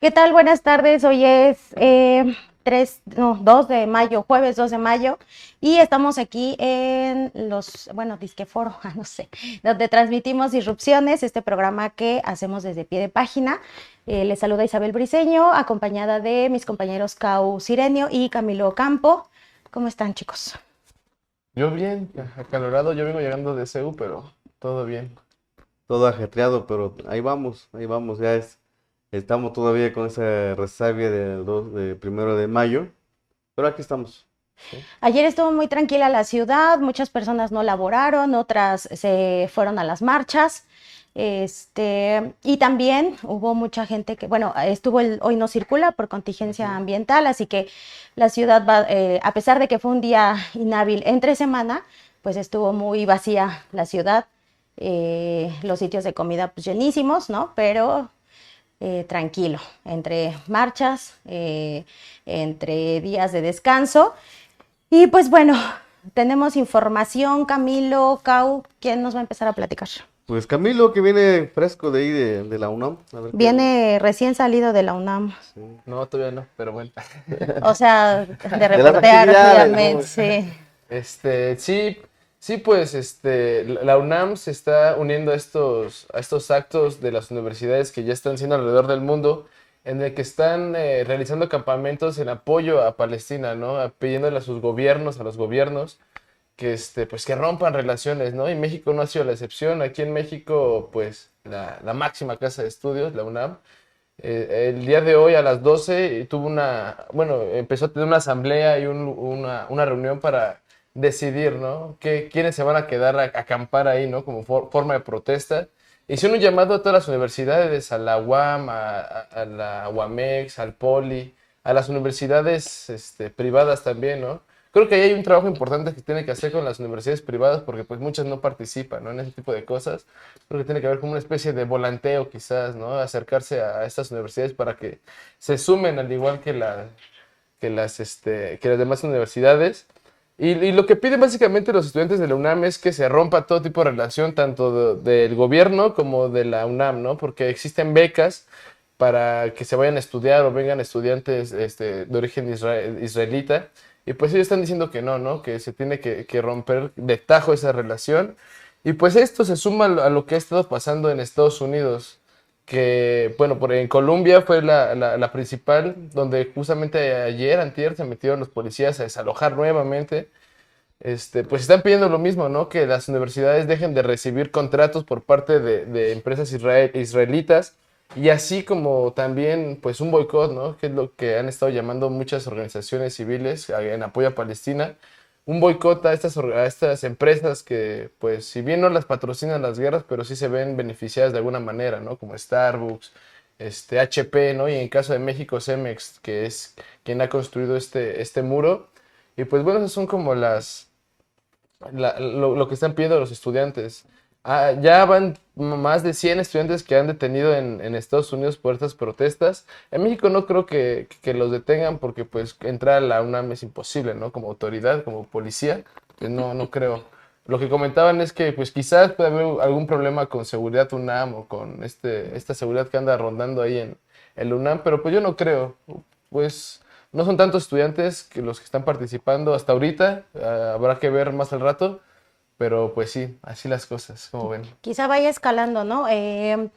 ¿Qué tal? Buenas tardes. Hoy es 2 de mayo, jueves 2 de mayo, y estamos aquí en disque foro, no sé, donde transmitimos Disrupciones, este programa que hacemos desde pie de página. Les saluda Isabel Briceño, acompañada de mis compañeros Cau Sirenio y Camilo Campo. ¿Cómo están, chicos? Yo bien, acalorado, yo vengo llegando de CEU, pero todo bien. Todo ajetreado, pero ahí vamos, estamos todavía con esa resabia de 1 de mayo, pero aquí estamos. ¿Sí? Ayer estuvo muy tranquila la ciudad, muchas personas no laboraron, otras se fueron a las marchas. Y también hubo mucha gente que, bueno, hoy no circula por contingencia ambiental, así que la ciudad va, a pesar de que fue un día inhábil entre semana, pues estuvo muy vacía la ciudad, los sitios de comida pues llenísimos, ¿no? Pero tranquilo, entre marchas, entre días de descanso. Y pues bueno, tenemos información, Camilo, Cau, ¿quién nos va a empezar a platicar? Pues Camilo, que viene fresco de ahí de la UNAM, a ver qué. Viene recién salido de la UNAM, Sí. No, todavía no, pero bueno. o sea, de De las reportear, actividades, obviamente, ¿no? sí. Sí, pues, la UNAM se está uniendo a estos actos de las universidades que ya están siendo alrededor del mundo, en el que están realizando campamentos en apoyo a Palestina, ¿no? Pidiéndole a sus gobiernos, a los gobiernos, pues que rompan relaciones, ¿no? Y México no ha sido la excepción. Aquí en México, pues, la máxima casa de estudios, la UNAM, el día de hoy a las 12 empezó a tener una asamblea y una reunión para decidir, ¿no? Quiénes se van a quedar a acampar ahí, ¿no? Como forma de protesta. Hicieron un llamado a todas las universidades, a la UAM, a la UAMEX, al POLI, a las universidades privadas también, ¿no? Creo que ahí hay un trabajo importante que tiene que hacer con las universidades privadas porque pues muchas no participan, ¿no? En ese tipo de cosas. Creo que tiene que haber como una especie de volanteo quizás, ¿no? Acercarse a estas universidades para que se sumen al igual que las demás universidades. Y lo que piden básicamente los estudiantes de la UNAM es que se rompa todo tipo de relación, tanto del gobierno como de la UNAM, ¿no? Porque existen becas para que se vayan a estudiar o vengan estudiantes de origen israelita. Y pues ellos están diciendo que no, ¿no? Que se tiene que romper de tajo esa relación. Y pues esto se suma a lo que ha estado pasando en Estados Unidos, que, bueno, en Colombia fue la principal, donde justamente ayer, antier, se metieron los policías a desalojar nuevamente. Pues están pidiendo lo mismo, ¿no? Que las universidades dejen de recibir contratos por parte de empresas israelitas y así como también, pues, un boicot, ¿no? Que es lo que han estado llamando muchas organizaciones civiles en apoyo a Palestina. Un boicot a estas empresas que, pues, si bien no las patrocinan las guerras, pero sí se ven beneficiadas de alguna manera, ¿no? Como Starbucks, HP, ¿no? Y en caso de México, Cemex, que es quien ha construido este muro. Y pues bueno, esas son como lo que están pidiendo los estudiantes. Ya van más de 100 estudiantes que han detenido en Estados Unidos por estas protestas. En México no creo que los detengan porque pues entrar a la UNAM es imposible, ¿no? Como autoridad, como policía, pues no creo. Lo que comentaban es que pues quizás puede haber algún problema con seguridad UNAM o con esta seguridad que anda rondando ahí en el UNAM, pero pues yo no creo. Pues no son tantos estudiantes que los que están participando hasta ahorita, habrá que ver más al rato, pero pues sí, así las cosas, como ven. Quizá vaya escalando, ¿no? Ahí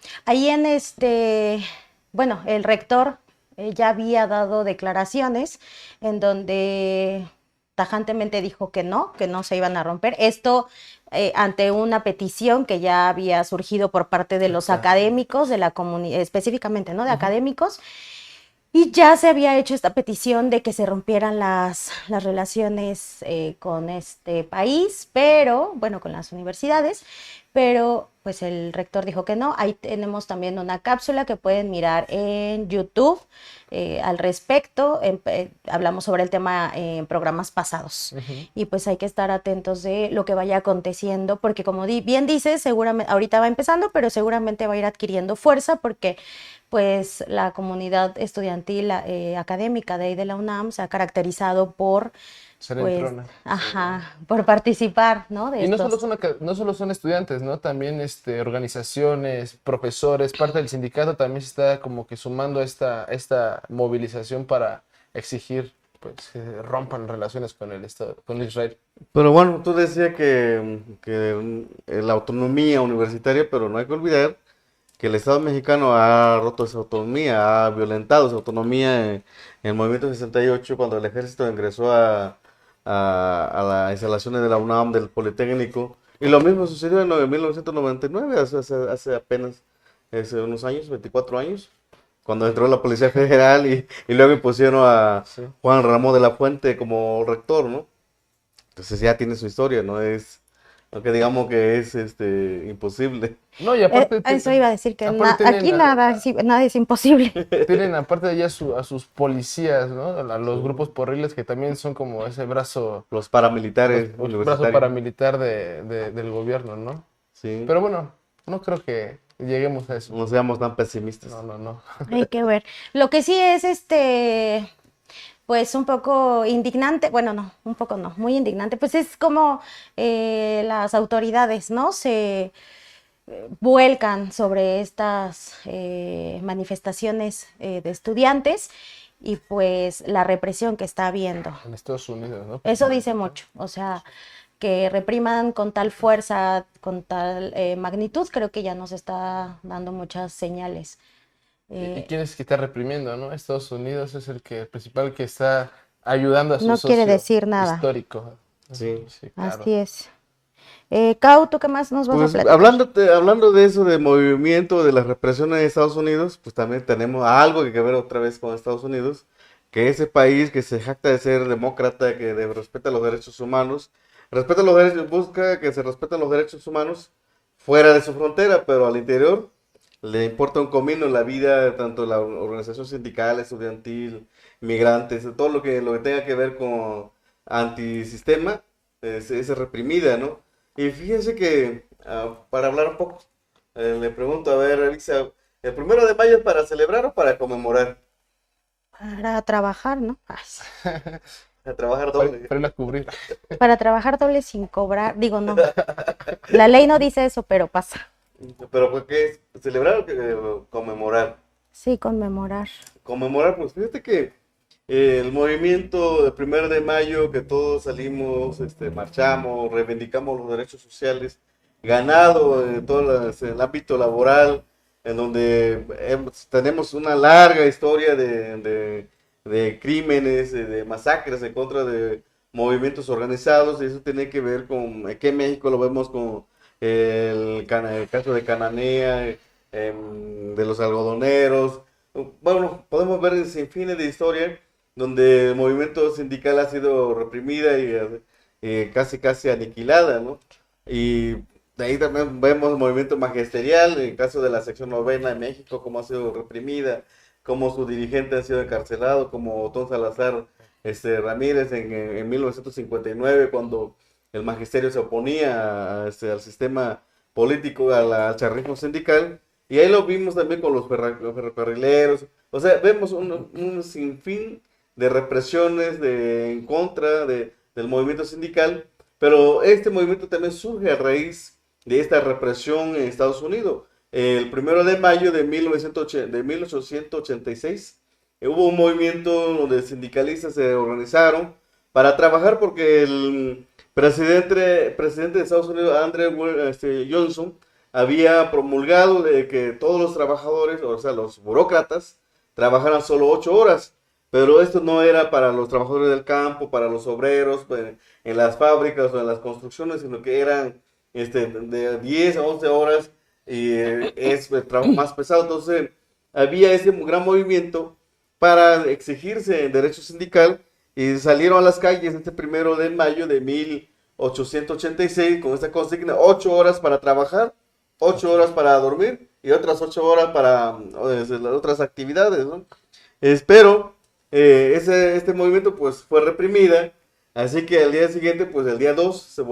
bueno, el rector ya había dado declaraciones en donde tajantemente dijo que no se iban a romper. Esto ante una petición que ya había surgido por parte de los Exacto. académicos, de la comunidad, específicamente, ¿no? De académicos. Y ya se había hecho esta petición de que se rompieran las relaciones con este país, pero, bueno, con las universidades, pero pues el rector dijo que no. Ahí tenemos también una cápsula que pueden mirar en YouTube al respecto. Hablamos sobre el tema en programas pasados. Ujú. Y pues hay que estar atentos de lo que vaya aconteciendo, porque como bien dices, seguramente, ahorita va empezando, pero seguramente va a ir adquiriendo fuerza porque pues la comunidad estudiantil académica de ahí de la UNAM se ha caracterizado por Se le pues, entrona. ajá, por participar, ¿no? De Y no estos. solo son, no solo son estudiantes, ¿no? También organizaciones, profesores, parte del sindicato también se está como que sumando a esta movilización para exigir pues, que rompan relaciones con el Estado, con Israel. Pero bueno, tú decías que la autonomía universitaria, pero no hay que olvidar que el Estado mexicano ha roto esa autonomía, ha violentado esa autonomía en el movimiento 68 cuando el ejército ingresó a las instalaciones de la UNAM, del Politécnico. Y lo mismo sucedió en 1999, hace apenas unos años, 24 años, cuando entró la Policía Federal y luego impusieron a Sí. Juan Ramón de la Fuente como rector, ¿no? Entonces ya tiene su historia, no es, aunque digamos que es imposible. No, y aparte, Eso iba a decir que aparte aquí nada es imposible. tienen aparte de ella a sus policías, ¿no? A los grupos porriles que también son como ese brazo, Los paramilitares brazo universitarios. paramilitar del gobierno, ¿no? Sí, Pero bueno, no creo que lleguemos a eso. no seamos tan pesimistas. No. Hay que ver. Lo que sí es pues un poco indignante, bueno, no, un poco no, muy indignante, pues es como las autoridades, ¿no? Se vuelcan sobre estas manifestaciones de estudiantes y pues la represión que está habiendo. En Estados Unidos, ¿no? Eso dice mucho, o sea, que repriman con tal fuerza, con tal magnitud, creo que ya nos está dando muchas señales. ¿Y quién es que está reprimiendo, no? Estados Unidos es el principal que está ayudando a su No quiere socio decir nada. histórico. Sí. Sí, claro. Así es. Cau, ¿tú qué más nos vas a Pues platicar? hablando de eso, de movimiento, de las represiones de Estados Unidos, pues también tenemos algo que ver otra vez con Estados Unidos, que ese país que se jacta de ser demócrata, respeta los derechos humanos, respeta los derechos, busca que se respeten los derechos humanos fuera de su frontera, pero al interior le importa un comino la vida, tanto la organización sindical, estudiantil, migrantes, todo lo que tenga que ver con antisistema, es reprimida, ¿no? Y fíjense que, para hablar un poco, le pregunto, a ver, Elisa, ¿el 1 de mayo es para celebrar o para conmemorar? Para trabajar, ¿no? Ay, A trabajar Para, doble. para irla a cubrir. para trabajar doble sin cobrar, digo, no. La ley no dice eso, pero pasa. Pero ¿por qué es? ¿Celebrar o conmemorar? Sí, conmemorar. Conmemorar, pues fíjate que el movimiento del 1 de mayo, que todos salimos, marchamos, reivindicamos los derechos sociales, ganado en todo el ámbito laboral, en donde tenemos una larga historia de crímenes, de masacres en contra de movimientos organizados, y eso tiene que ver con, aquí en México lo vemos con el caso de Cananea, de los algodoneros. Bueno, podemos ver el sinfín de historia donde el movimiento sindical ha sido reprimida y casi aniquilada, ¿no? Y de ahí también vemos el movimiento magisterial, en el caso de la sección novena en México, cómo ha sido reprimida, cómo su dirigente ha sido encarcelado, como Otón Salazar Ramírez en 1959, cuando el magisterio se oponía al sistema político, al charrismo sindical. Y ahí lo vimos también con los ferrocarrileros. O sea, vemos un sinfín de represiones en contra del movimiento sindical, pero este movimiento también surge a raíz de esta represión en Estados Unidos. El 1 de mayo de 1886 hubo un movimiento donde sindicalistas se organizaron para trabajar porque el presidente de Estados Unidos, Andrew Johnson, había promulgado de que todos los trabajadores, o sea, los burócratas, trabajaran solo 8 horas. Pero esto no era para los trabajadores del campo, para los obreros, pues, en las fábricas o en las construcciones, sino que eran de 10 a 11 horas y es el trabajo más pesado. Entonces, había ese gran movimiento para exigirse derecho sindical y salieron a las calles este 1 de mayo de 1886 con esta consigna: 8 horas para trabajar, 8 horas para dormir y otras 8 horas para otras actividades, ¿no? Espero este movimiento pues fue reprimida, así que al día siguiente, pues el día 2 se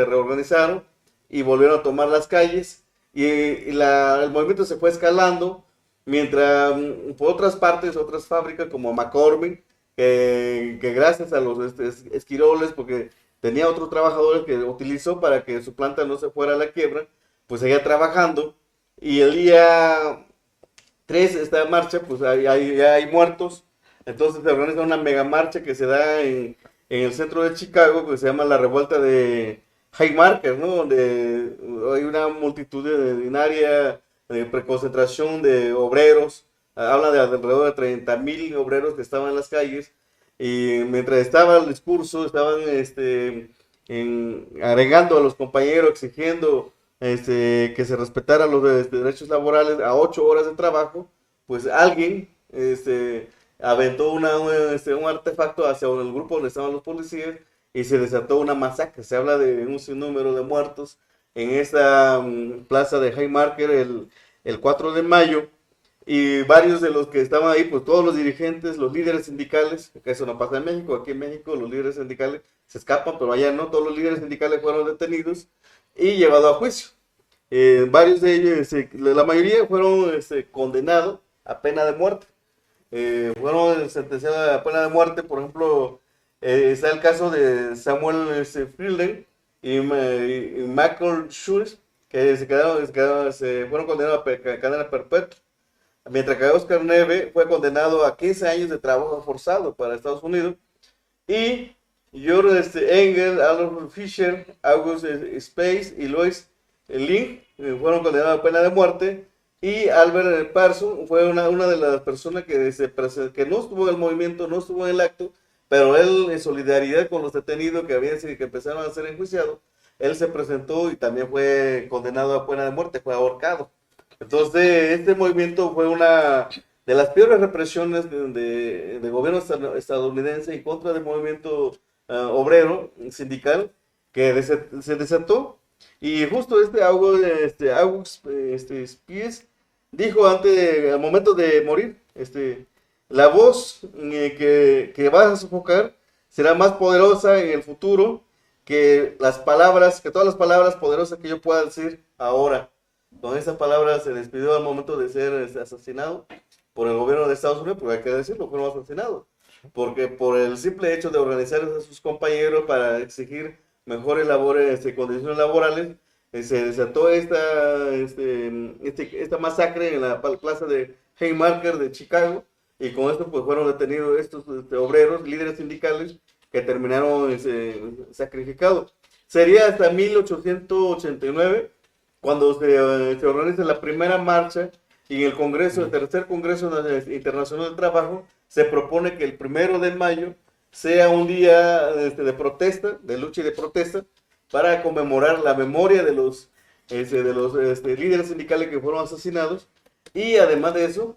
reorganizaron y volvieron a tomar las calles y el movimiento se fue escalando, mientras por otras partes, otras fábricas como McCormick que gracias a los esquiroles, porque tenía otros trabajadores que utilizó para que su planta no se fuera a la quiebra, pues seguía trabajando. Y el día 3 esta marcha, pues ya hay muertos. Entonces se organiza una mega marcha que se da en el centro de Chicago, que se llama la revuelta de Haymarket, ¿no? Donde hay una multitudinaria preconcentración de obreros. Habla de alrededor de 30,000 obreros que estaban en las calles. Y mientras estaba el discurso, estaban agregando a los compañeros, exigiendo que se respetaran los derechos laborales a 8 horas de trabajo. Pues alguien aventó un artefacto hacia el grupo donde estaban los policías y se desató una masacre. Se habla de un sinnúmero de muertos en esta plaza de Haymarket el 4 de mayo. Y varios de los que estaban ahí, pues todos los dirigentes, los líderes sindicales, que eso no pasa en México, aquí en México los líderes sindicales se escapan, pero allá no, todos los líderes sindicales fueron detenidos y llevados a juicio. Varios de ellos, la mayoría fueron condenados a pena de muerte. Fueron sentenciados a pena de muerte. Por ejemplo, está el caso de Samuel Friedland y Michael Schultz, que se fueron condenados a cadena perpetua. Mientras que Oscar Neve fue condenado a 15 años de trabajo forzado para Estados Unidos. Y George Engel, Adolf Fischer, August Space y Louis Link fueron condenados a pena de muerte. Y Albert Parson fue una de las personas que no estuvo en el movimiento, no estuvo en el acto, pero él, en solidaridad con los detenidos que empezaron a ser enjuiciados, él se presentó y también fue condenado a pena de muerte, fue ahorcado. Entonces, este movimiento fue una de las peores represiones de gobierno estadounidense en contra del movimiento obrero sindical que se desató. Y justo August Spies dijo al momento de morir, la voz que vas a sofocar será más poderosa en el futuro que todas las palabras poderosas que yo pueda decir ahora. Con esas palabras se despidió al momento de ser asesinado por el gobierno de Estados Unidos, porque hay que decirlo, fueron asesinados. Porque por el simple hecho de organizar a sus compañeros para exigir mejores condiciones laborales, se desató esta masacre en la plaza de Haymarket de Chicago, y con esto pues fueron detenidos estos obreros, líderes sindicales, que terminaron sacrificados. Sería hasta 1889 cuando se organiza la primera marcha, y en el tercer Congreso Internacional del Trabajo se propone que el 1 de mayo sea un día de protesta, de lucha y de protesta, para conmemorar la memoria de los líderes sindicales que fueron asesinados, y además de eso,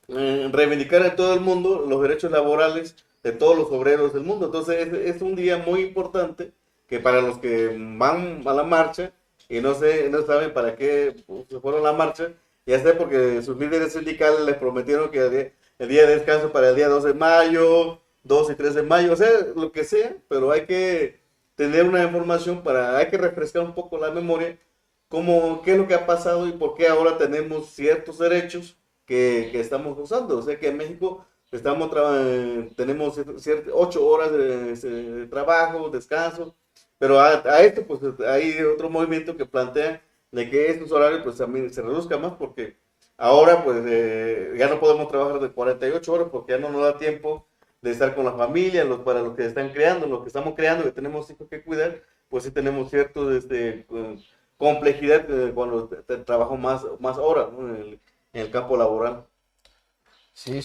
reivindicar en todo el mundo los derechos laborales de todos los obreros del mundo. Entonces es un día muy importante, que para los que van a la marcha y no saben para qué se fueron a la marcha, ya sé porque sus líderes sindicales les prometieron que el día de descanso para el día 2 de mayo, 2 y 3 de mayo, o sea, lo que sea, pero hay que tener una información hay que refrescar un poco la memoria, qué es lo que ha pasado y por qué ahora tenemos ciertos derechos que estamos usando. O sea, que en México tenemos 8 horas de trabajo, descanso, pero a esto pues hay otro movimiento que plantea de que estos horarios pues también se reduzcan más, porque ahora pues ya no podemos trabajar de 48 horas porque ya no nos da tiempo de estar con la familia, para los que están creando, los que estamos creando, que tenemos hijos que cuidar, pues sí tenemos cierta complejidad cuando trabajo más horas, ¿no? En el campo laboral. Sí,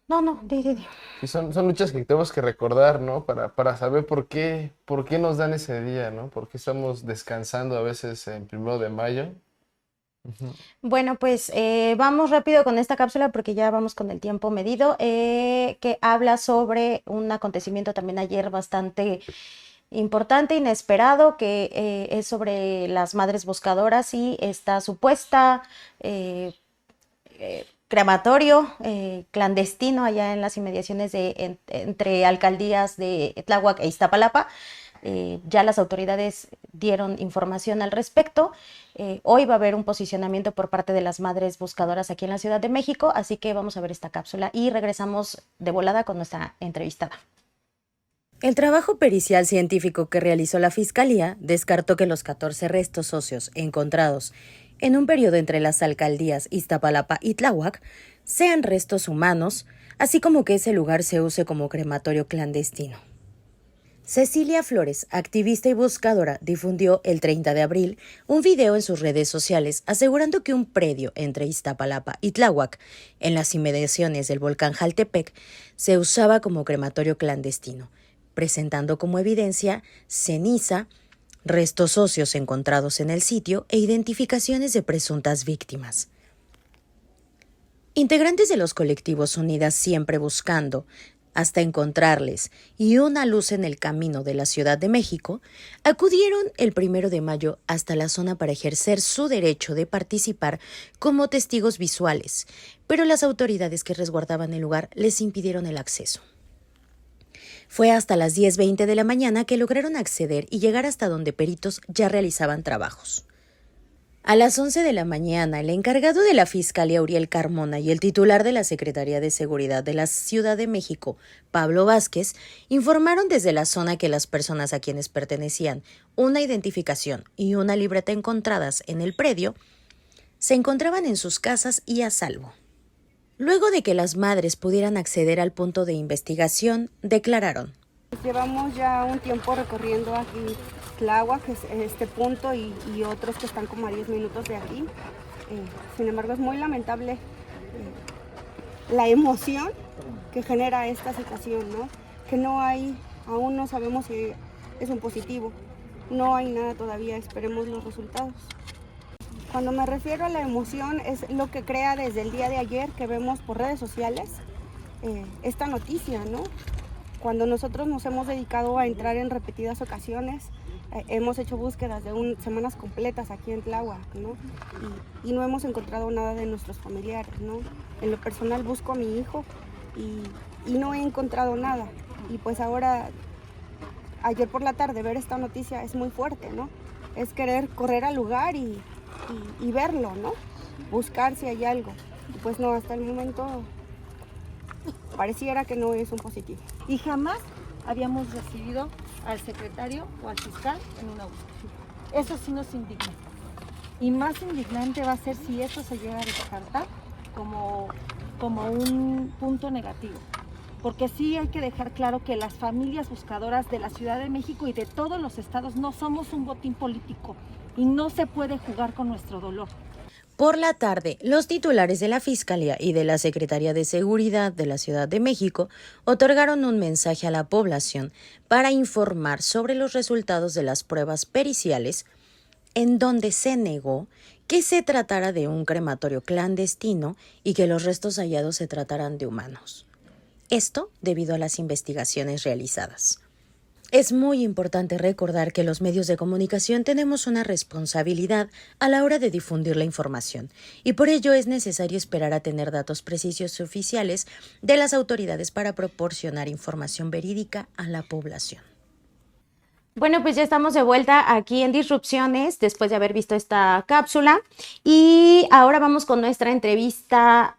No, di. sí, son luchas que tenemos que recordar, ¿no? Para saber por qué nos dan ese día, ¿no? Por qué estamos descansando a veces en 1 de mayo. Ujú. Bueno, pues vamos rápido con esta cápsula porque ya vamos con el tiempo medido, que habla sobre un acontecimiento también ayer bastante importante, inesperado, que es sobre las madres buscadoras y esta supuesta crematorio clandestino allá en las inmediaciones entre alcaldías de Tláhuac e Iztapalapa, Ya las autoridades dieron información al respecto. Hoy va a haber un posicionamiento por parte de las madres buscadoras aquí en la Ciudad de México, así que vamos a ver esta cápsula y regresamos de volada con nuestra entrevistada. El trabajo pericial científico que realizó la Fiscalía descartó que los 14 restos óseos encontrados en un periodo entre las alcaldías Iztapalapa y Tláhuac sean restos humanos, así como que ese lugar se use como crematorio clandestino. Cecilia Flores, activista y buscadora, difundió el 30 de abril un video en sus redes sociales asegurando que un predio entre Iztapalapa y Tláhuac, en las inmediaciones del volcán Jaltepec, se usaba como crematorio clandestino, presentando como evidencia ceniza, restos óseos encontrados en el sitio e identificaciones de presuntas víctimas. Integrantes de los colectivos Unidas Siempre Buscando, hasta encontrarles, y Una Luz en el Camino de la Ciudad de México, acudieron el 1 de mayo hasta la zona para ejercer su derecho de participar como testigos visuales, pero las autoridades que resguardaban el lugar les impidieron el acceso. Fue hasta las 10:20 de la mañana que lograron acceder y llegar hasta donde peritos ya realizaban trabajos. A las 11 de la mañana, el encargado de la Fiscalía, Uriel Carmona, y el titular de la Secretaría de Seguridad de la Ciudad de México, Pablo Vázquez, informaron desde la zona que las personas a quienes pertenecían una identificación y una libreta encontradas en el predio se encontraban en sus casas y a salvo. Luego de que las madres pudieran acceder al punto de investigación, declararon: llevamos ya un tiempo recorriendo aquí Tláhuac, que es este punto, y otros que están como a 10 minutos de aquí. Sin embargo, es muy lamentable la emoción que genera esta situación, ¿no? Que no hay, aún no sabemos si es un positivo, no hay nada todavía, esperemos los resultados. Cuando me refiero a la emoción, es lo que crea desde el día de ayer que vemos por redes sociales esta noticia, ¿no? Cuando nosotros nos hemos dedicado a entrar en repetidas ocasiones, hemos hecho búsquedas de semanas completas aquí en Tláhuac, ¿no? Y no hemos encontrado nada de nuestros familiares, ¿no? En lo personal busco a mi hijo y no he encontrado nada. Y pues ahora, ayer por la tarde, ver esta noticia es muy fuerte, ¿no? Es querer correr al lugar y verlo, ¿no? Buscar si hay algo. Y pues no, hasta el momento pareciera que no es un positivo. Y jamás habíamos recibido al secretario o al fiscal en una búsqueda. Eso sí nos indigna. Y más indignante va a ser si esto se llega a descartar como un punto negativo. Porque sí hay que dejar claro que las familias buscadoras de la Ciudad de México y de todos los estados no somos un botín político y no se puede jugar con nuestro dolor. Por la tarde, los titulares de la Fiscalía y de la Secretaría de Seguridad de la Ciudad de México otorgaron un mensaje a la población para informar sobre los resultados de las pruebas periciales, en donde se negó que se tratara de un crematorio clandestino y que los restos hallados se trataran de humanos. Esto debido a las investigaciones realizadas. Es muy importante recordar que los medios de comunicación tenemos una responsabilidad a la hora de difundir la información y por ello es necesario esperar a tener datos precisos y oficiales de las autoridades para proporcionar información verídica a la población. Bueno, pues ya estamos de vuelta aquí en Disrupciones después de haber visto esta cápsula y ahora vamos con nuestra entrevista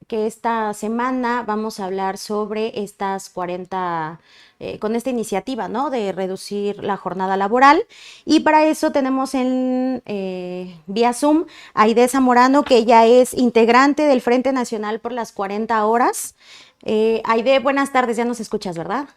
que esta semana vamos a hablar sobre estas 40, con esta iniciativa, ¿no? De reducir la jornada laboral. Y para eso tenemos en vía Zoom a Aide Zamorano, que ella es integrante del Frente Nacional por las 40 horas. Aide, buenas tardes, ya nos escuchas, ¿verdad?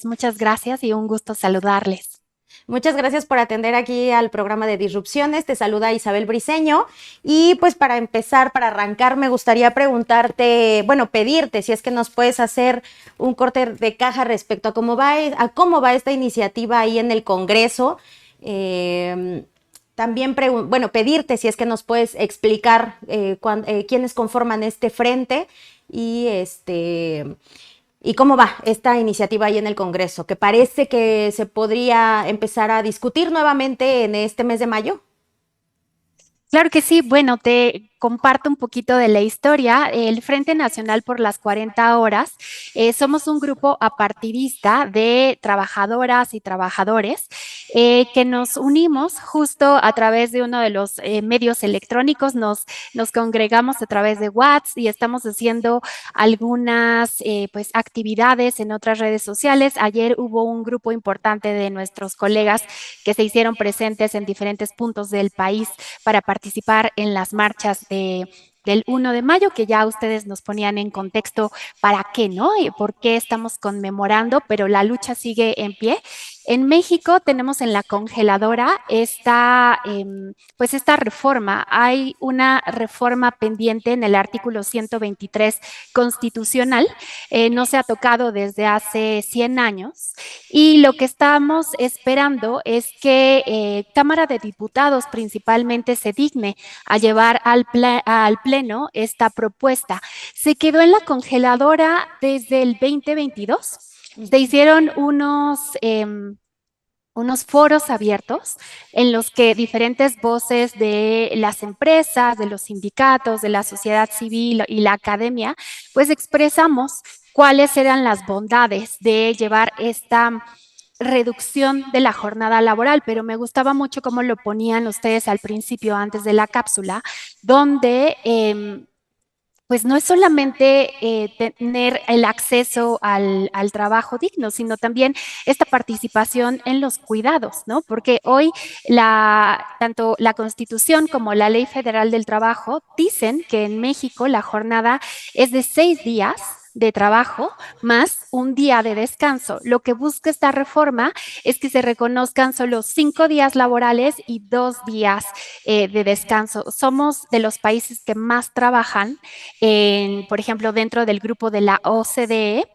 Muchas gracias y un gusto saludarles. Muchas gracias por atender aquí al programa de Disrupciones. Te saluda Isabel Briceño. Y pues para empezar, para arrancar, me gustaría preguntarte, bueno, pedirte si es que nos puedes hacer un corte de caja respecto a cómo va esta iniciativa ahí en el Congreso. También, pedirte si es que nos puedes explicar quiénes conforman este frente y cómo va esta iniciativa ahí en el Congreso, que parece que se podría empezar a discutir nuevamente en este mes de mayo. Claro que sí. Bueno, te comparto un poquito de la historia. El Frente Nacional por las 40 Horas, somos un grupo apartidista de trabajadoras y trabajadores que nos unimos justo a través de uno de los medios electrónicos, nos congregamos a través de WhatsApp y estamos haciendo algunas pues, actividades en otras redes sociales. Ayer hubo un grupo importante de nuestros colegas que se hicieron presentes en diferentes puntos del país para participar en las marchas del 1 de mayo, que ya ustedes nos ponían en contexto para qué, ¿no? Y por qué estamos conmemorando, pero la lucha sigue en pie. En México tenemos en la congeladora pues esta reforma. Hay una reforma pendiente en el artículo 123 constitucional. No se ha tocado desde hace 100 años. Y lo que estamos esperando es que Cámara de Diputados principalmente se digne a llevar al Pleno esta propuesta. Se quedó en la congeladora desde el 2022. Se hicieron unos foros abiertos en los que diferentes voces de las empresas, de los sindicatos, de la sociedad civil y la academia, pues expresamos cuáles eran las bondades de llevar esta reducción de la jornada laboral, pero me gustaba mucho cómo lo ponían ustedes al principio, antes de la cápsula, donde pues no es solamente tener el acceso al trabajo digno, sino también esta participación en los cuidados, ¿no? Porque hoy tanto la Constitución como la Ley Federal del Trabajo dicen que en México la jornada es de 6 días de trabajo más un día de descanso. Lo que busca esta reforma es que se reconozcan solo 5 días laborales y 2 días de descanso. Somos de los países que más trabajan, por ejemplo, dentro del grupo de la OCDE,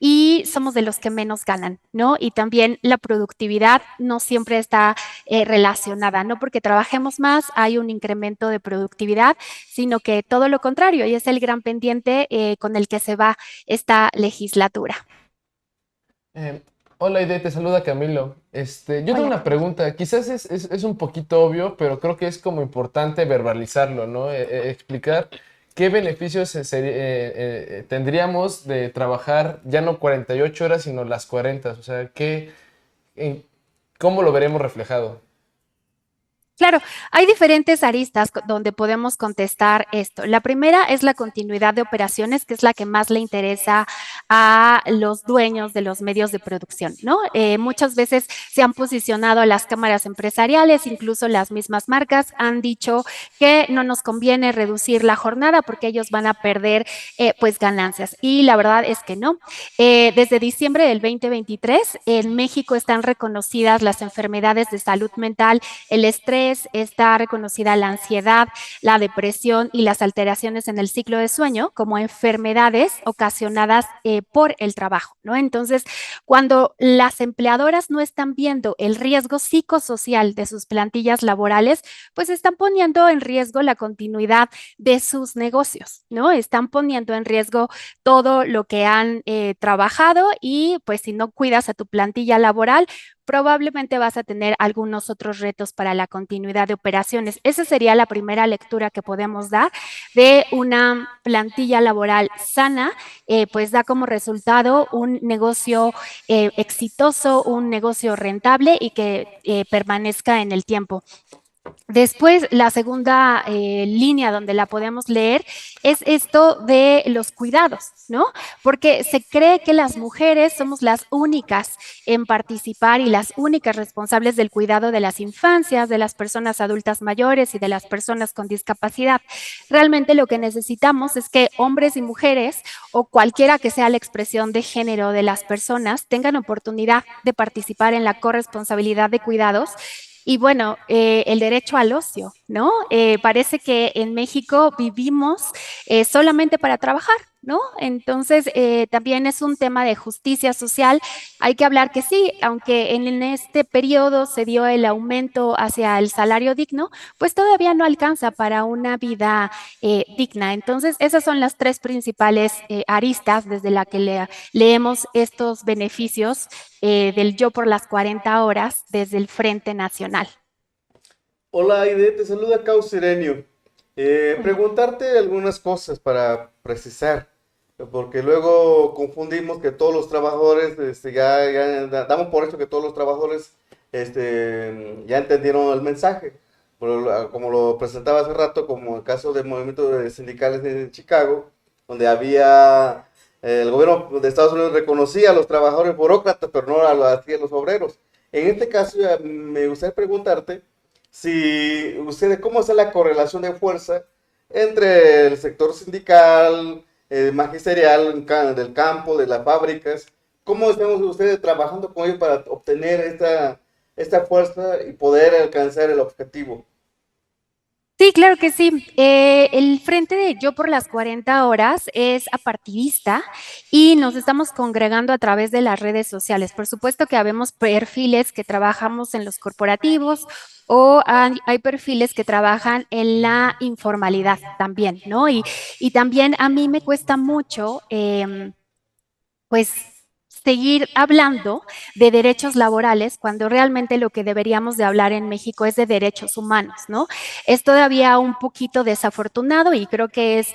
y somos de los que menos ganan, ¿no? Y también la productividad no siempre está relacionada, no porque trabajemos más hay un incremento de productividad, sino que todo lo contrario, y es el gran pendiente con el que se va esta legislatura. Hola, Aide, te saluda Camilo. Yo tengo una pregunta, quizás es un poquito obvio, pero creo que es como importante verbalizarlo, ¿no? Explicar qué beneficios tendríamos de trabajar ya no 48 horas, sino las 40. O sea, ¿cómo lo veremos reflejado? Claro, hay diferentes aristas donde podemos contestar esto. La primera es la continuidad de operaciones, que es la que más le interesa a los dueños de los medios de producción, ¿no? Muchas veces se han posicionado las cámaras empresariales, incluso las mismas marcas han dicho que no nos conviene reducir la jornada porque ellos van a perder pues ganancias. Y la verdad es que no. Desde diciembre del 2023, en México están reconocidas las enfermedades de salud mental, el estrés, está reconocida la ansiedad, la depresión y las alteraciones en el ciclo de sueño como enfermedades ocasionadas por el trabajo, ¿no? Entonces, cuando las empleadoras no están viendo el riesgo psicosocial de sus plantillas laborales, pues están poniendo en riesgo la continuidad de sus negocios, ¿no? Están poniendo en riesgo todo lo que han trabajado y pues si no cuidas a tu plantilla laboral, probablemente vas a tener algunos otros retos para la continuidad de operaciones. Esa sería la primera lectura que podemos dar de una plantilla laboral sana, pues da como resultado un negocio exitoso, un negocio rentable y que permanezca en el tiempo. Después, la segunda línea donde la podemos leer es esto de los cuidados, ¿no? Porque se cree que las mujeres somos las únicas en participar y las únicas responsables del cuidado de las infancias, de las personas adultas mayores y de las personas con discapacidad. Realmente lo que necesitamos es que hombres y mujeres o cualquiera que sea la expresión de género de las personas tengan oportunidad de participar en la corresponsabilidad de cuidados. Y bueno, el derecho al ocio, ¿no? Parece que en México vivimos solamente para trabajar, ¿no? Entonces, también es un tema de justicia social. Hay que hablar que sí, aunque en este periodo se dio el aumento hacia el salario digno, pues todavía no alcanza para una vida digna. Entonces, esas son las 3 principales aristas desde la que leemos estos beneficios del Yo por las 40 horas desde el Frente Nacional. Hola Aide, te saluda Cau Sirenio. Preguntarte algunas cosas para precisar, porque luego confundimos que todos los trabajadores, ya damos por hecho que todos los trabajadores ya entendieron el mensaje, como lo presentaba hace rato, como el caso del movimiento de sindicales en Chicago, donde había, el gobierno de Estados Unidos reconocía a los trabajadores burócratas, pero no a los obreros. En este caso, me gustaría preguntarte, si ustedes, ¿cómo está la correlación de fuerza entre el sector sindical, magisterial del campo, de las fábricas? ¿Cómo están ustedes trabajando con ellos para obtener esta fuerza y poder alcanzar el objetivo? Sí, claro que sí. El Frente de Yo por las 40 horas es apartidista y nos estamos congregando a través de las redes sociales. Por supuesto que habemos perfiles que trabajamos en los corporativos o hay perfiles que trabajan en la informalidad también, ¿no? Y también a mí me cuesta mucho, pues seguir hablando de derechos laborales cuando realmente lo que deberíamos de hablar en México es de derechos humanos, ¿no? Es todavía un poquito desafortunado y creo que es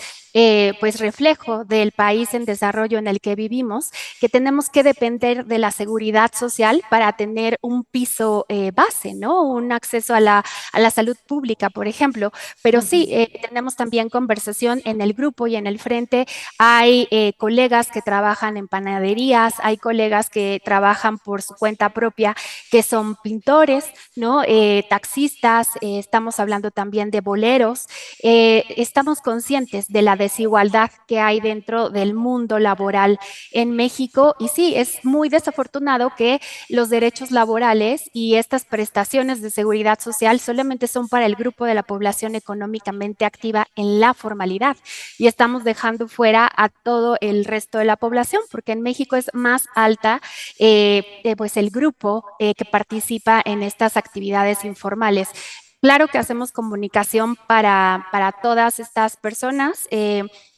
pues reflejo del país en desarrollo en el que vivimos, que tenemos que depender de la seguridad social para tener un piso base, ¿no? Un acceso a la salud pública, por ejemplo. Pero sí, tenemos también conversación en el grupo y en el frente. Hay colegas que trabajan en panaderías, hay colegas que trabajan por su cuenta propia, que son pintores, ¿no? Taxistas, estamos hablando también de boleros. Estamos conscientes de la desigualdad que hay dentro del mundo laboral en México y sí, es muy desafortunado que los derechos laborales y estas prestaciones de seguridad social solamente son para el grupo de la población económicamente activa en la formalidad y estamos dejando fuera a todo el resto de la población porque en México es más alta pues el grupo que participa en estas actividades informales. Claro que hacemos comunicación para todas estas personas.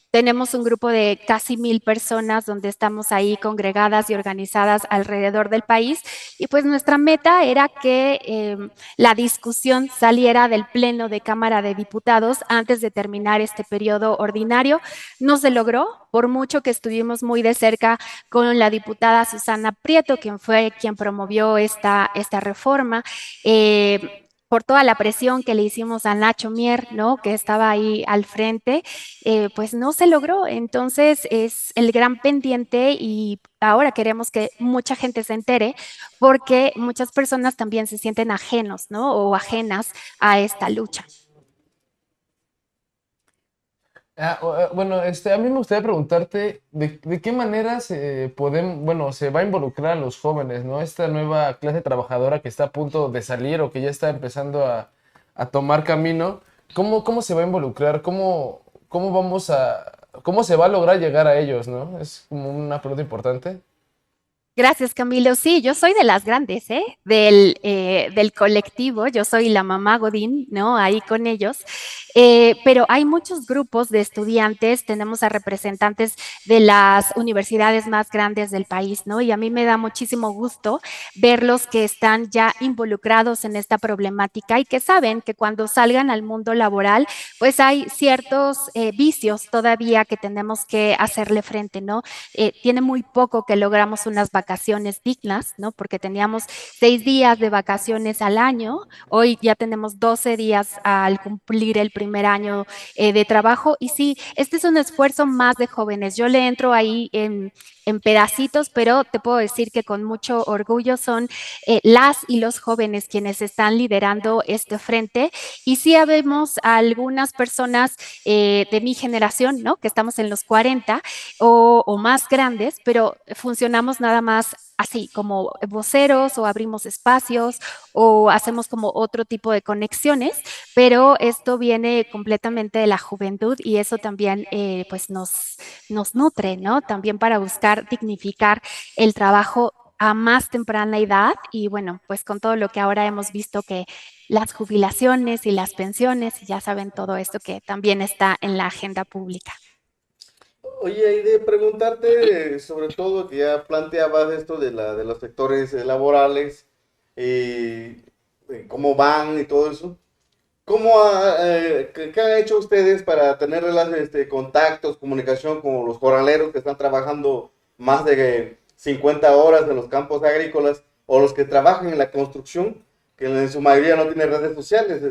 Tenemos un grupo de casi 1000 personas donde estamos ahí congregadas y organizadas alrededor del país y pues nuestra meta era que la discusión saliera del Pleno de Cámara de Diputados antes de terminar este periodo ordinario. No se logró, por mucho que estuvimos muy de cerca con la diputada Susana Prieto, quien fue quien promovió esta reforma. Por toda la presión que le hicimos a Nacho Mier, ¿no? Que estaba ahí al frente, pues no se logró. Entonces es el gran pendiente y ahora queremos que mucha gente se entere porque muchas personas también se sienten ajenos, ¿no? O ajenas a esta lucha. Bueno, a mí me gustaría preguntarte de qué manera se va a involucrar a los jóvenes, ¿no? Esta nueva clase trabajadora que está a punto de salir o que ya está empezando a tomar camino, ¿cómo se va a involucrar? ¿Cómo se va a lograr llegar a ellos, ¿no? Es como una pregunta importante. Gracias, Camilo. Sí, yo soy de las grandes, ¿eh? Del colectivo. Yo soy la mamá Godín, ¿no? Ahí con ellos. Pero hay muchos grupos de estudiantes, tenemos a representantes de las universidades más grandes del país, ¿no? Y a mí me da muchísimo gusto verlos que están ya involucrados en esta problemática y que saben que cuando salgan al mundo laboral, pues hay ciertos vicios todavía que tenemos que hacerle frente, ¿no? Tiene muy poco que logramos unas vacaciones dignas, ¿no? Porque teníamos 6 días de vacaciones al año, hoy ya tenemos 12 días al cumplir el primer año de trabajo y sí, este es un esfuerzo más de jóvenes. Yo le entro ahí en pedacitos, pero te puedo decir que con mucho orgullo son las y los jóvenes quienes están liderando este frente y sí habemos algunas personas de mi generación, ¿no? Que estamos en los 40 o más grandes, pero funcionamos nada más así como voceros o abrimos espacios o hacemos como otro tipo de conexiones, pero esto viene completamente de la juventud y eso también pues nos nutre, ¿no? También para buscar dignificar el trabajo a más temprana edad y bueno, pues con todo lo que ahora hemos visto que las jubilaciones y las pensiones, ya saben todo esto que también está en la agenda pública. Oye, y de preguntarte, sobre todo que ya planteabas esto de los sectores laborales, cómo van y todo eso. ¿Qué han hecho ustedes para tener contactos, comunicación con los jornaleros que están trabajando más de 50 horas en los campos agrícolas o los que trabajan en la construcción, que en su mayoría no tienen redes sociales?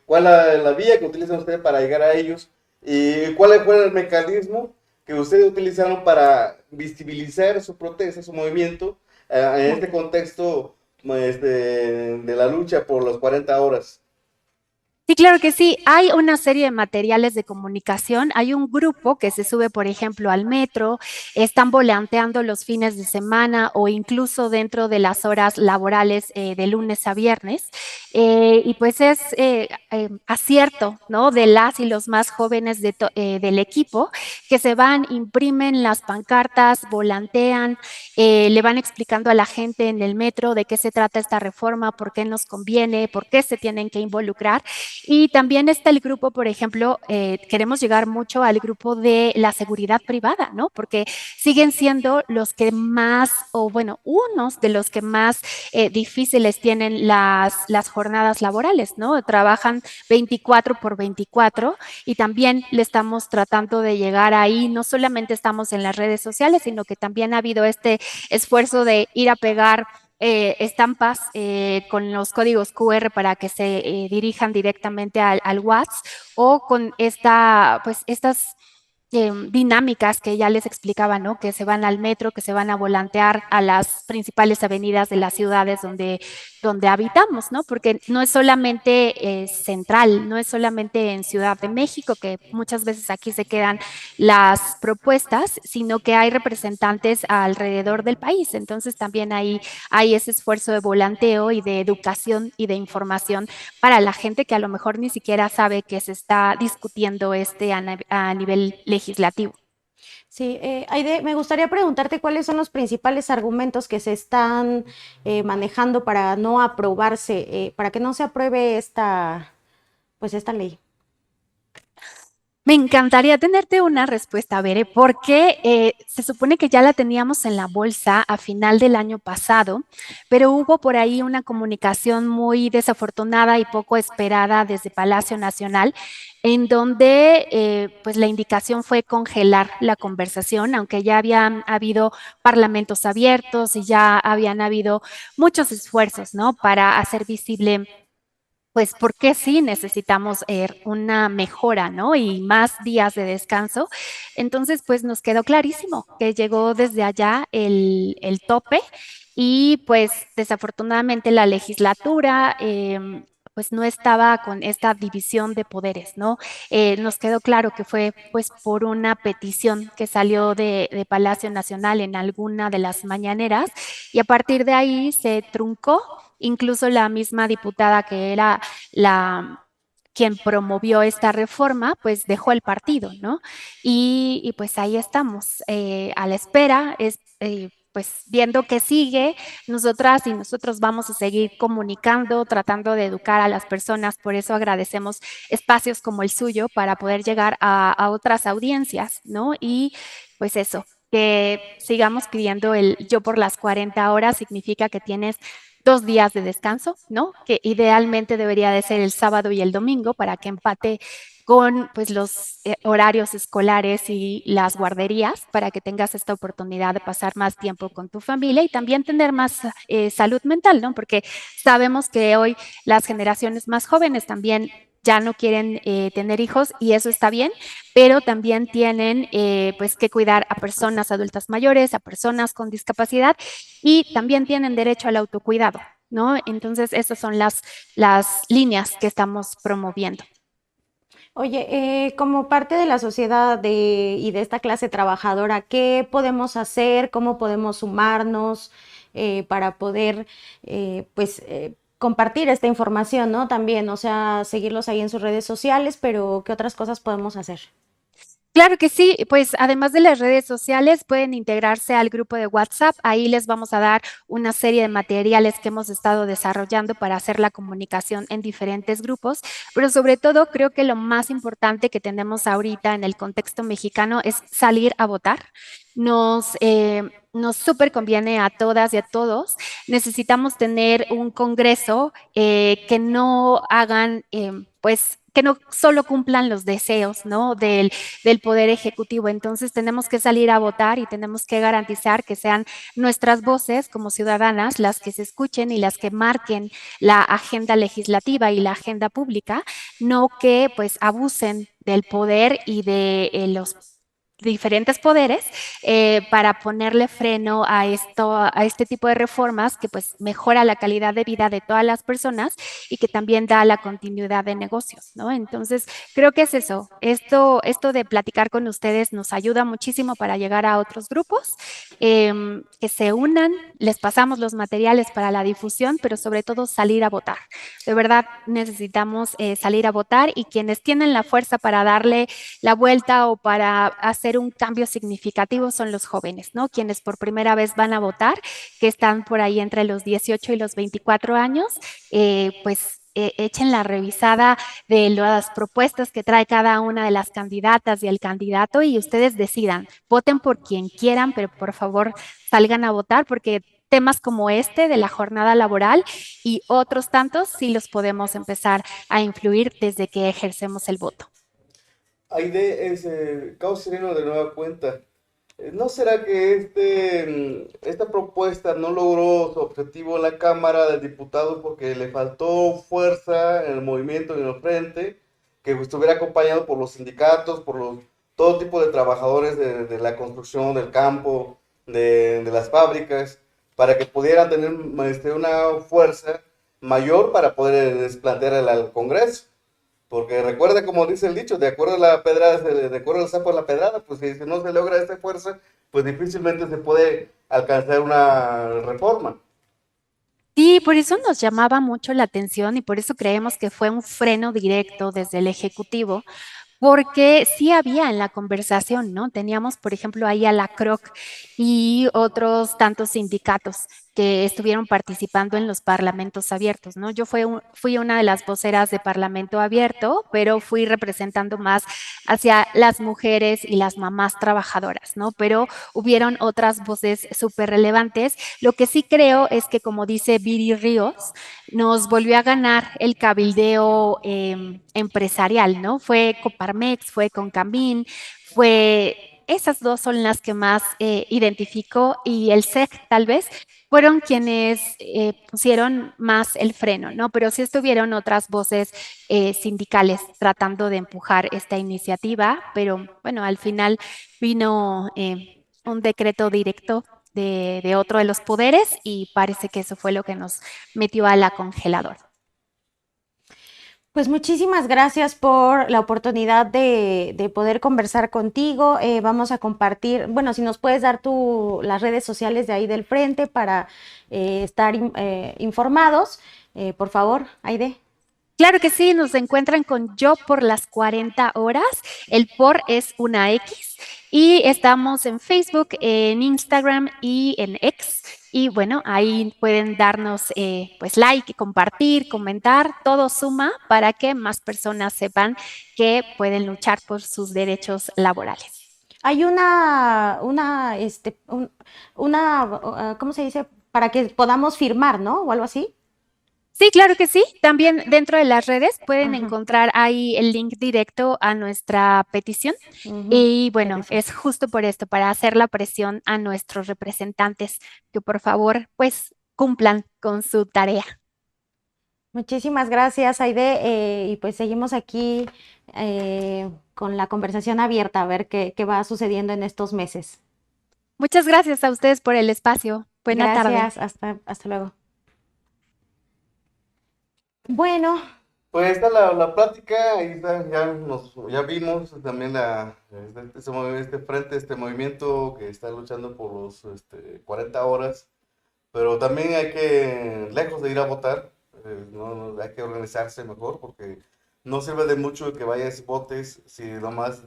¿Cuál es la vía que utilizan ustedes para llegar a ellos? ¿Y cuál fue el mecanismo que ustedes utilizaron para visibilizar su protesta, su movimiento, en este contexto de la lucha por las 40 horas? Sí, claro que sí. Hay una serie de materiales de comunicación. Hay un grupo que se sube, por ejemplo, al metro, están volanteando los fines de semana o incluso dentro de las horas laborales de lunes a viernes. Y pues es acierto, ¿no? De las y los más jóvenes del equipo que se van, imprimen las pancartas, volantean, le van explicando a la gente en el metro de qué se trata esta reforma, por qué nos conviene, por qué se tienen que involucrar. Y también está el grupo, por ejemplo, queremos llegar mucho al grupo de la seguridad privada, ¿no? Porque siguen siendo los que más, o bueno, unos de los que más difíciles tienen las jornadas laborales, ¿no? Trabajan 24 por 24 y también le estamos tratando de llegar ahí. No solamente estamos en las redes sociales, sino que también ha habido este esfuerzo de ir a pegar estampas con los códigos QR para que se dirijan directamente al WhatsApp o con estas dinámicas que ya les explicaba, ¿no? Que se van al metro, que se van a volantear a las principales avenidas de las ciudades donde habitamos, ¿no? Porque no es solamente central, no es solamente en Ciudad de México, que muchas veces aquí se quedan las propuestas, sino que hay representantes alrededor del país. Entonces también hay ese esfuerzo de volanteo y de educación y de información para la gente que a lo mejor ni siquiera sabe que se está discutiendo a nivel legislativo. Sí, Aide, me gustaría preguntarte cuáles son los principales argumentos que se están manejando para no aprobarse, para que no se apruebe pues esta ley. Me encantaría tenerte una respuesta, Bere, porque se supone que ya la teníamos en la bolsa a final del año pasado, pero hubo por ahí una comunicación muy desafortunada y poco esperada desde Palacio Nacional, en donde pues la indicación fue congelar la conversación, aunque ya habían habido parlamentos abiertos y ya habían habido muchos esfuerzos, ¿no? Para hacer visible pues porque sí necesitamos una mejora, ¿no? Y más días de descanso. Entonces, pues nos quedó clarísimo que llegó desde allá el tope y pues desafortunadamente la legislatura pues no estaba con esta división de poderes, ¿no? Nos quedó claro que fue pues por una petición que salió de Palacio Nacional en alguna de las mañaneras y a partir de ahí se truncó. Incluso la misma diputada que era la quien promovió esta reforma, pues dejó el partido, ¿no? Y pues ahí estamos, a la espera, pues viendo que sigue, nosotras y nosotros vamos a seguir comunicando, tratando de educar a las personas, por eso agradecemos espacios como el suyo para poder llegar a otras audiencias, ¿no? Y pues eso, que sigamos pidiendo el yo por las 40 horas significa que tienes 2 días de descanso, ¿no? Que idealmente debería de ser el sábado y el domingo para que empate con pues los horarios escolares y las guarderías para que tengas esta oportunidad de pasar más tiempo con tu familia y también tener más salud mental, ¿no? Porque sabemos que hoy las generaciones más jóvenes también ya no quieren tener hijos y eso está bien, pero también tienen pues que cuidar a personas adultas mayores, a personas con discapacidad y también tienen derecho al autocuidado, ¿no? Entonces, esas son las líneas que estamos promoviendo. Oye, como parte de la sociedad y de esta clase trabajadora, ¿qué podemos hacer? ¿Cómo podemos sumarnos para poder, pues, compartir esta información, ¿no? También, o sea, seguirlos ahí en sus redes sociales, pero ¿qué otras cosas podemos hacer? Claro que sí, pues además de las redes sociales pueden integrarse al grupo de WhatsApp. Ahí les vamos a dar una serie de materiales que hemos estado desarrollando para hacer la comunicación en diferentes grupos, pero sobre todo creo que lo más importante que tenemos ahorita en el contexto mexicano es salir a votar. Nos súper conviene a todas y a todos. Necesitamos tener un congreso que no hagan pues que no solo cumplan los deseos, ¿no? Del poder ejecutivo. Entonces tenemos que salir a votar y tenemos que garantizar que sean nuestras voces como ciudadanas las que se escuchen y las que marquen la agenda legislativa y la agenda pública, no que pues abusen del poder y de los diferentes poderes para ponerle freno a esto, a este tipo de reformas que pues mejora la calidad de vida de todas las personas y que también da la continuidad de negocios, ¿no? Entonces, creo que es eso. Esto de platicar con ustedes nos ayuda muchísimo para llegar a otros grupos, que se unan, les pasamos los materiales para la difusión, pero sobre todo salir a votar. De verdad, necesitamos salir a votar y quienes tienen la fuerza para darle la vuelta o para hacer un cambio significativo son los jóvenes, ¿no? Quienes por primera vez van a votar, que están por ahí entre los 18 y los 24 años, pues echen la revisada de las propuestas que trae cada una de las candidatas y el candidato y ustedes decidan, voten por quien quieran, pero por favor salgan a votar porque temas como este de la jornada laboral y otros tantos sí los podemos empezar a influir desde que ejercemos el voto. Aide es Caos Sereno de nueva cuenta. ¿No será que esta propuesta no logró su objetivo en la Cámara de Diputados porque le faltó fuerza en el movimiento y en el frente, que estuviera acompañado por los sindicatos, todo tipo de trabajadores de la construcción, del campo, de las fábricas, para que pudieran tener una fuerza mayor para poder plantear al Congreso? Porque recuerda, como dice el dicho, de acuerdo a la pedrada, de acuerdo al sapo a la pedrada, pues si no se logra esta fuerza, pues difícilmente se puede alcanzar una reforma. Sí, por eso nos llamaba mucho la atención y por eso creemos que fue un freno directo desde el Ejecutivo, porque sí había en la conversación, ¿no? Teníamos, por ejemplo, ahí a la CROC y otros tantos sindicatos que estuvieron participando en los parlamentos abiertos, ¿no? Yo fui una de las voceras de Parlamento Abierto, pero fui representando más hacia las mujeres y las mamás trabajadoras, ¿no? Pero hubieron otras voces súper relevantes. Lo que sí creo es que, como dice Viri Ríos, nos volvió a ganar el cabildeo empresarial, ¿no? Fue Coparmex, fue Concamín, esas dos son las que más identificó y el SEC tal vez fueron quienes pusieron más el freno, ¿no? Pero sí estuvieron otras voces sindicales tratando de empujar esta iniciativa, pero bueno, al final vino un decreto directo de otro de los poderes y parece que eso fue lo que nos metió a la congeladora. Pues muchísimas gracias por la oportunidad de poder conversar contigo. Vamos a compartir, bueno, si nos puedes dar las redes sociales de ahí del frente para estar informados, por favor, Aide. Claro que sí, nos encuentran con Yo por las 40 horas. El por es una X y estamos en Facebook, en Instagram y en X. Y bueno, ahí pueden darnos pues like, compartir, comentar, todo suma para que más personas sepan que pueden luchar por sus derechos laborales. Hay ¿cómo se dice? Para que podamos firmar, ¿no? O algo así. Sí, claro que sí. También dentro de las redes pueden encontrar ahí el link directo a nuestra petición. Y bueno, es justo por esto, para hacer la presión a nuestros representantes que por favor, pues cumplan con su tarea. Muchísimas gracias, Aide. Y pues seguimos aquí con la conversación abierta, a ver qué va sucediendo en estos meses. Muchas gracias a ustedes por el espacio. Buena tarde. Gracias, hasta luego. Bueno. Pues está la plática, ahí está, ya vimos también este movimiento que está luchando por los 40 horas, pero también hay que, lejos de ir a votar, hay que organizarse mejor, porque no sirve de mucho que vayas y votes si nomás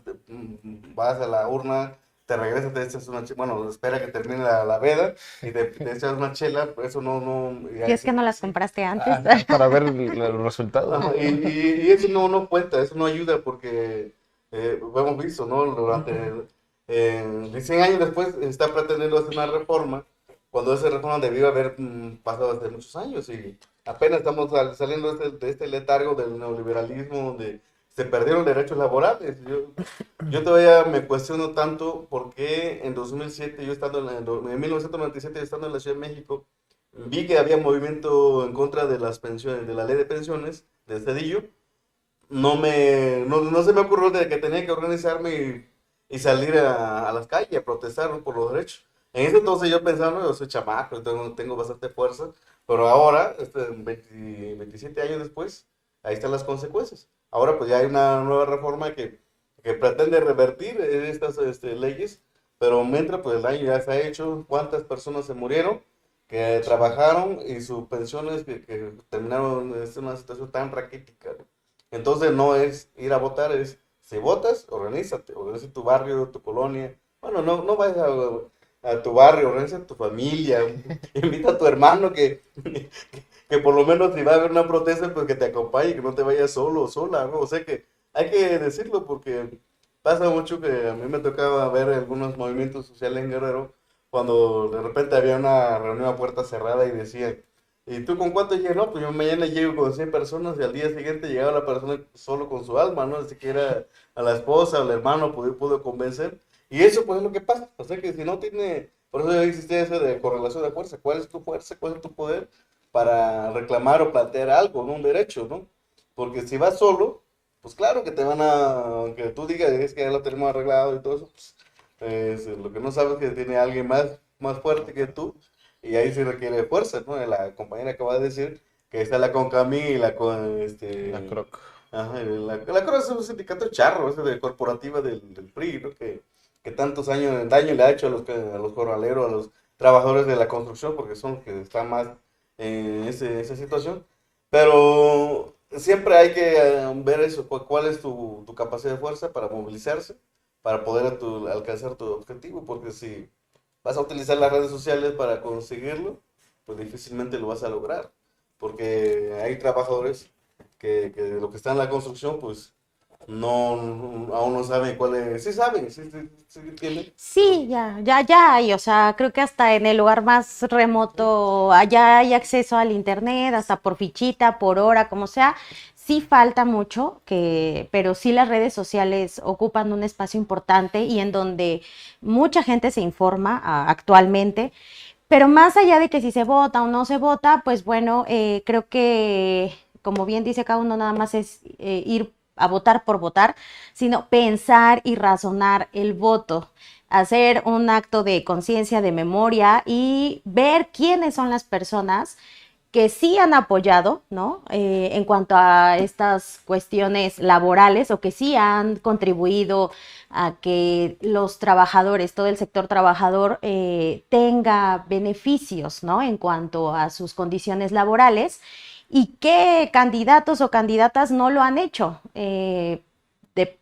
vas a la urna, te regresas, te echas una chela, bueno, espera que termine la veda y te echas una chela, eso no... Y es que no las compraste antes. Para ver los resultados. Y eso no cuenta, eso no ayuda porque hemos visto, ¿no? Durante 100 años después está pretendiendo hacer una reforma cuando esa reforma debió haber pasado hace muchos años y apenas estamos saliendo de este letargo del neoliberalismo donde se perdieron derechos laborales. Yo todavía me cuestiono tanto por qué en 2007, en 1997, yo estando en la Ciudad de México, vi que había movimiento en contra de las pensiones, de la ley de pensiones, de Cedillo. No se me ocurrió de que tenía que organizarme y salir a las calles a protestar, ¿no?, por los derechos. En ese entonces yo pensaba, no, yo soy chamaco, tengo bastante fuerza, pero ahora, 27 años después, ahí están las consecuencias. Ahora pues ya hay una nueva reforma que pretende revertir estas leyes, pero mientras pues el daño ya se ha hecho, cuántas personas se murieron, que trabajaron y sus pensiones que terminaron en una situación tan raquítica, ¿no? Entonces no es ir a votar, es si votas, organiza tu barrio, tu colonia. Bueno, no vayas a tu barrio, organiza tu familia, invita a tu hermano que por lo menos si va a haber una protesta, pues que te acompañe, que no te vayas solo o sola, ¿no? O sea que hay que decirlo porque pasa mucho que a mí me tocaba ver algunos movimientos sociales en Guerrero cuando de repente había una reunión a puerta cerrada y decían, ¿y tú con cuánto llegas? No, pues yo mañana llego con 100 personas y al día siguiente llegaba la persona solo con su alma, ¿no? Ni siquiera a la esposa o al hermano pudo convencer. Y eso pues es lo que pasa. O sea que si no tiene, por eso existe eso de correlación de fuerza. ¿Cuál es tu fuerza? ¿Cuál es tu poder para reclamar o plantear algo, ¿no? Un derecho, ¿no? Porque si vas solo, pues claro que te van aunque tú digas es que ya lo tenemos arreglado y todo eso, pues, lo que no sabes es que tiene alguien más fuerte que tú. Y ahí sí requiere fuerza, ¿no? La compañera acaba de decir que está la CONCAMI y la La CROC. Ajá, la CROC es un sindicato charro, ese de corporativa del PRI, ¿no? Que tantos años daño le ha hecho a los jornaleros, a los trabajadores de la construcción, porque son los que están más en esa situación. Pero siempre hay que ver eso, cuál es tu capacidad de fuerza para movilizarse, para poder alcanzar tu objetivo, porque si vas a utilizar las redes sociales para conseguirlo, pues difícilmente lo vas a lograr, porque hay trabajadores que de lo que está en la construcción, pues aún no saben cuál es, sí saben, sí entienden. Sí, ya hay, o sea, creo que hasta en el lugar más remoto, allá hay acceso al internet, hasta por fichita, por hora, como sea. Sí falta mucho, pero sí las redes sociales ocupan un espacio importante y en donde mucha gente se informa actualmente. Pero más allá de que si se vota o no se vota, pues bueno, creo que, como bien dice cada uno, nada más es ir a votar por votar, sino pensar y razonar el voto, hacer un acto de conciencia, de memoria y ver quiénes son las personas que sí han apoyado, ¿no? En cuanto a estas cuestiones laborales o que sí han contribuido a que los trabajadores, todo el sector trabajador tenga beneficios, ¿no? En cuanto a sus condiciones laborales y qué candidatos o candidatas no lo han hecho de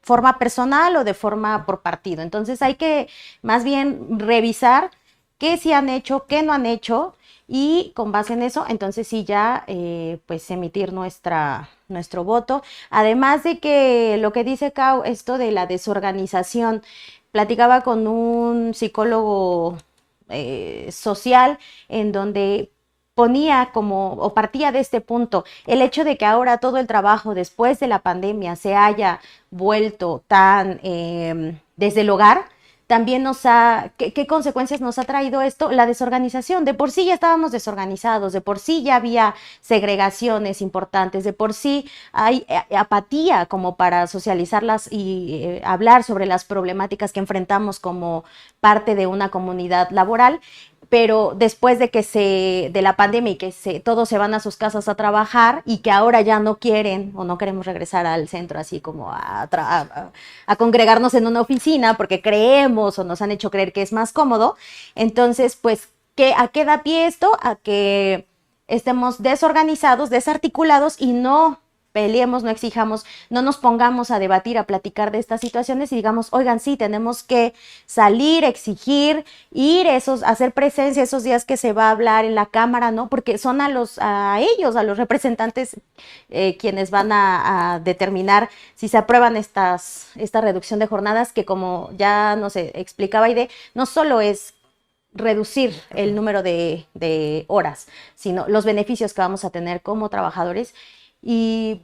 forma personal o de forma por partido. Entonces hay que más bien revisar qué sí han hecho, qué no han hecho y con base en eso, entonces sí ya pues emitir nuestro voto. Además de que lo que dice Cau, esto de la desorganización, platicaba con un psicólogo social en donde ponía como, o partía de este punto, el hecho de que ahora todo el trabajo después de la pandemia se haya vuelto tan desde el hogar, también ¿qué consecuencias nos ha traído esto? La desorganización. De por sí ya estábamos desorganizados, de por sí ya había segregaciones importantes, de por sí hay apatía como para socializarlas y hablar sobre las problemáticas que enfrentamos como parte de una comunidad laboral. Pero después de la pandemia y que todos se van a sus casas a trabajar y que ahora ya no quieren o no queremos regresar al centro así como a congregarnos en una oficina porque creemos o nos han hecho creer que es más cómodo, entonces pues ¿a qué da pie esto? A que estemos desorganizados, desarticulados y no peleemos, no exijamos, no nos pongamos a debatir, a platicar de estas situaciones y digamos, oigan, sí, tenemos que salir, exigir, hacer presencia esos días que se va a hablar en la Cámara, ¿no? Porque son a los representantes quienes van a determinar si se aprueban esta reducción de jornadas que como ya nos explicaba Aide, no solo es reducir el número de horas, sino los beneficios que vamos a tener como trabajadores y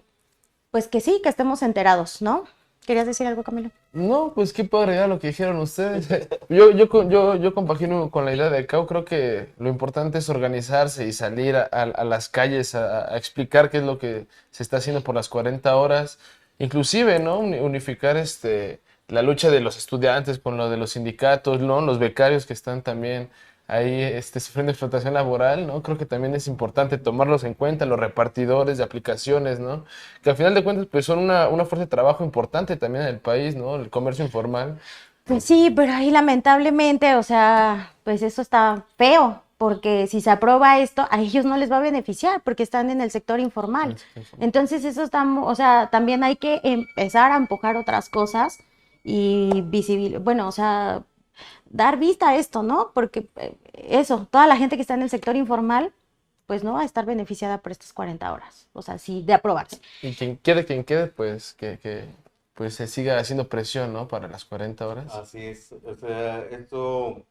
pues que sí, que estemos enterados, ¿no? ¿Querías decir algo, Camilo? No, pues qué puedo agregar a lo que dijeron ustedes. Yo compagino con la idea de CAU. Creo que lo importante es organizarse y salir a las calles a explicar qué es lo que se está haciendo por las 40 horas. Inclusive, ¿no? Unificar la lucha de los estudiantes con lo de los sindicatos, ¿no? Los becarios que están también ahí sufriendo explotación laboral, ¿no? Creo que también es importante tomarlos en cuenta, los repartidores de aplicaciones, ¿no? Que al final de cuentas pues son una fuerza de trabajo importante también en el país, ¿no? El comercio informal. Pues sí, pero ahí lamentablemente, o sea, pues eso está feo, porque si se aprueba esto, a ellos no les va a beneficiar, porque están en el sector informal. Entonces eso está, o sea, también hay que empezar a empujar otras cosas y bueno, o sea, dar vista a esto, ¿no? Porque eso, toda la gente que está en el sector informal, pues no va a estar beneficiada por estas 40 horas, o sea, sí, de aprobarse. Y quien quede, pues pues se siga haciendo presión, ¿no? Para las 40 horas. Así es. O sea, esto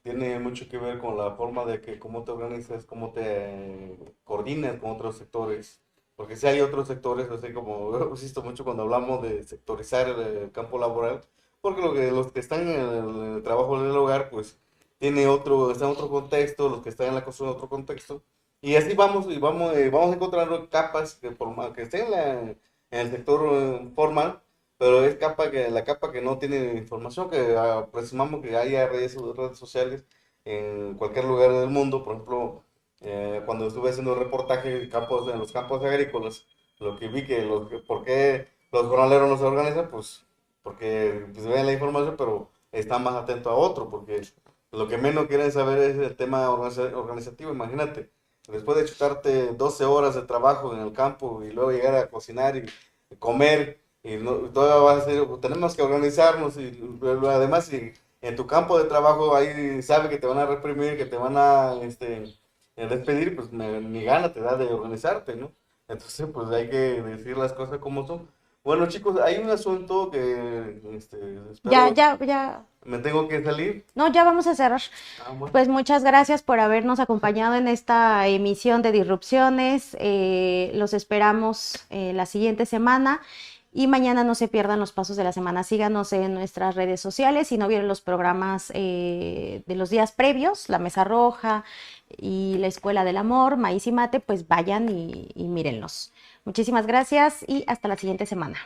tiene mucho que ver con la forma de que cómo te organizas, cómo te coordinas con otros sectores. Porque si hay otros sectores, así como yo insisto mucho cuando hablamos de sectorizar el campo laboral, porque los que están en el trabajo en el hogar, pues están en otro contexto, los que están en la construcción en otro contexto. Y así vamos, vamos encontrando capas que por más que estén en el sector formal, pero es la capa que no tiene información, que presumamos que haya redes sociales en cualquier lugar del mundo. Por ejemplo, cuando estuve haciendo reportaje en los campos agrícolas, lo que vi por qué los jornaleros no se organizan, pues porque pues, ven la información, pero están más atentos a otro, porque lo que menos quieren saber es el tema organizativo. Imagínate, después de chutarte 12 horas de trabajo en el campo y luego llegar a cocinar y comer, y todavía vas a decir, tenemos que organizarnos, y además si en tu campo de trabajo ahí sabe que te van a reprimir, que te van a despedir, pues ni gana te da de organizarte, ¿no? Entonces, pues hay que decir las cosas como son. Bueno, chicos, hay un asunto que espero, Ya. me tengo que salir. No, ya vamos a cerrar. Bueno. Pues muchas gracias por habernos acompañado en esta emisión de Disrupciones. Los esperamos la siguiente semana y mañana no se pierdan los pasos de la semana. Síganos en nuestras redes sociales. Si no vieron los programas de los días previos, La Mesa Roja y La Escuela del Amor, Maíz y Mate, pues vayan y mírenlos. Muchísimas gracias y hasta la siguiente semana.